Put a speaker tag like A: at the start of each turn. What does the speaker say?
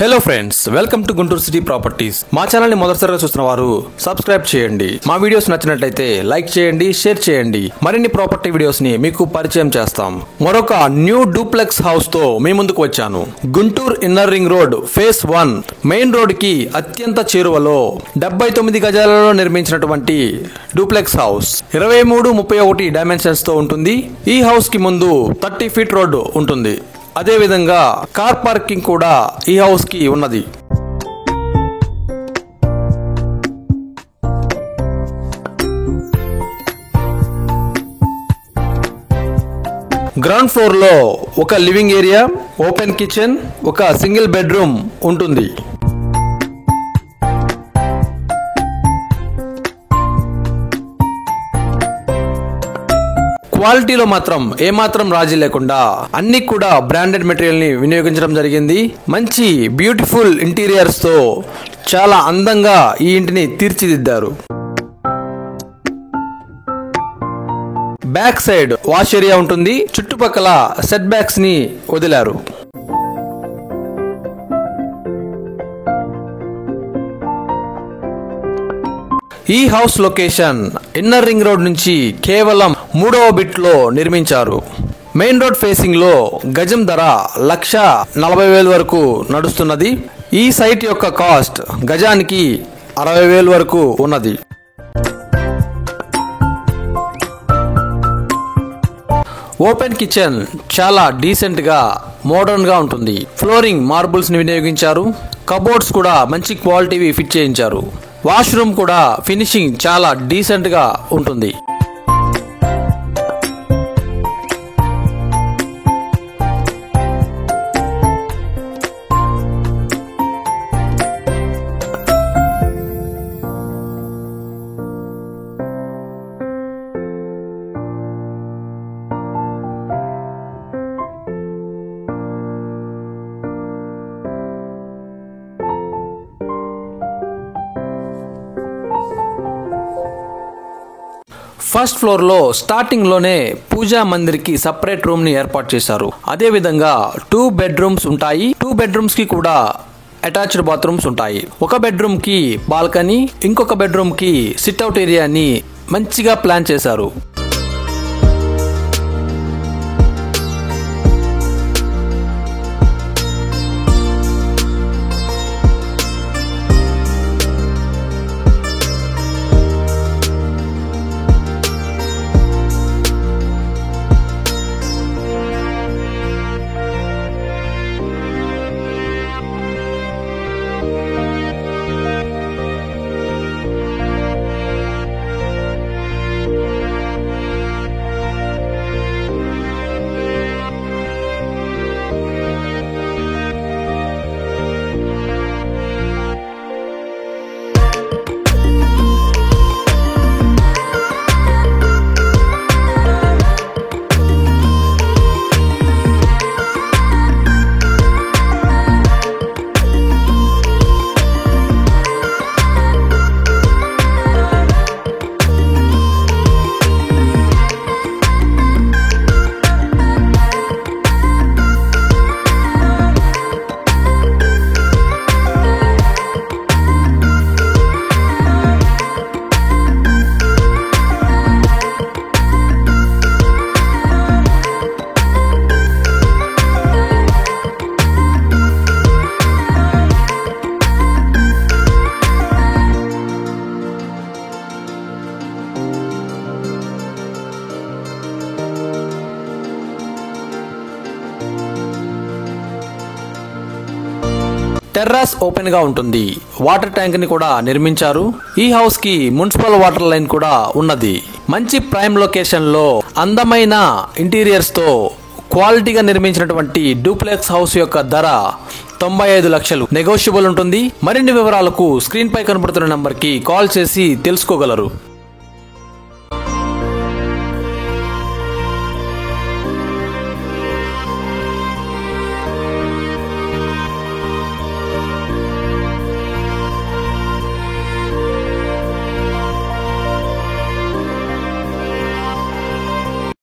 A: Hello friends, welcome to Guntur city properties. మా channel ని మొదటిసారిగా చూస్తున్న వారు సబ్స్క్రైబ్ చేయండి. మా వీడియోస్ నచ్చినట్లయితే లైక్ చేయండి, షేర్ చేయండి. మరిన్ని ప్రాపర్టీ వీడియోస్ ని మీకు పరిచయం చేస్తాం. మరొక న్యూ డూప్లెక్స్ హౌస్ తో మీ ముందుకు వచ్చాను. Guntur inner ring road face 1 main road కి అత్యంత చేరువలో 79 గజాలలో నిర్మించినటువంటి డూప్లెక్స్ హౌస్ 23-31 డైమెన్షన్స్ తో ఉంటుంది. ఈ హౌస్ కి ముందు 30 ఫీట్ రోడ్డు ఉంటుంది. అదే విధంగా కార్ పార్కింగ్ కూడా ఈ హౌస్ కి ఉన్నది. గ్రౌండ్ ఫ్లోర్ లో ఒక లివింగ్ ఏరియా, ఓపెన్ కిచెన్, ఒక సింగిల్ బెడ్రూమ్ ఉంటుంది. క్వాలిటీలో మాత్రం ఏమాత్రం రాజీ లేకుండా అన్ని కూడా బ్రాండెడ్ మెటీరియల్ ని వినియోగించడం జరిగింది. మంచి బ్యూటిఫుల్ ఇంటీరియర్స్ తో చాలా అందంగా ఈ ఇంటిని తీర్చిదిద్దారు. బ్యాక్ సైడ్ వాష్ ఏరియా ఉంటుంది. చుట్టుపక్కల సెట్ బ్యాక్స్ ని వదిలారు. ఈ house location inner ring road నుంచి కేవలం 3వ బిట్ లో నిర్మించారు. మెయిన్ రోడ్ ఫేసింగ్ లో గజం ధర 1,40,000 వరకు నడుస్తున్నది. ఈ సైట్ యొక్క కాస్ట్ గజానికి 60,000 వరకు ఉన్నది. ఓపెన్ కిచెన్ చాలా డీసెంట్ గా మోడర్న్ గా ఉంటుంది. ఫ్లోరింగ్ మార్బుల్స్ ని వినియోగించారు. కబోర్డ్స్ కూడా మంచి క్వాలిటీవి ఫిట్ చేయించారు. వాష్రూమ్ కూడా ఫినిషింగ్ చాలా డీసెంట్ గా ఉంటుంది. ఫస్ట్ ఫ్లోర్ లో స్టార్టింగ్ లోనే పూజా మందిర్ కి సపరేట్ రూమ్ ని ఏర్పాటు చేశారు. అదే విధంగా 2 బెడ్రూమ్స్ ఉంటాయి. 2 బెడ్రూమ్స్ కి కూడా అటాచ్డ్ బాత్రూమ్స్ ఉంటాయి. ఒక బెడ్రూమ్ కి బాల్కనీ, ఇంకొక బెడ్రూమ్ కి సిట్అవుట్ ఏరియాని మంచిగా ప్లాన్ చేశారు. టెర్రాస్ ఓపెన్ గా ఉంటుంది. వాటర్ ట్యాంక్ ని కూడా నిర్మించారు. ఈ హౌస్ కి మున్సిపల్ వాటర్ లైన్ కూడా ఉన్నది. మంచి ప్రైమ్ లొకేషన్ లో అందమైన ఇంటీరియర్స్ తో క్వాలిటీగా నిర్మించినటువంటి డూప్లెక్స్ హౌస్ యొక్క ధర 95 లక్షలు. నెగోషియబుల్ ఉంటుంది. మరిన్ని వివరాలకు స్క్రీన్ పై కనబడుతున్న నంబర్ కి కాల్ చేసి తెలుసుకోగలరు.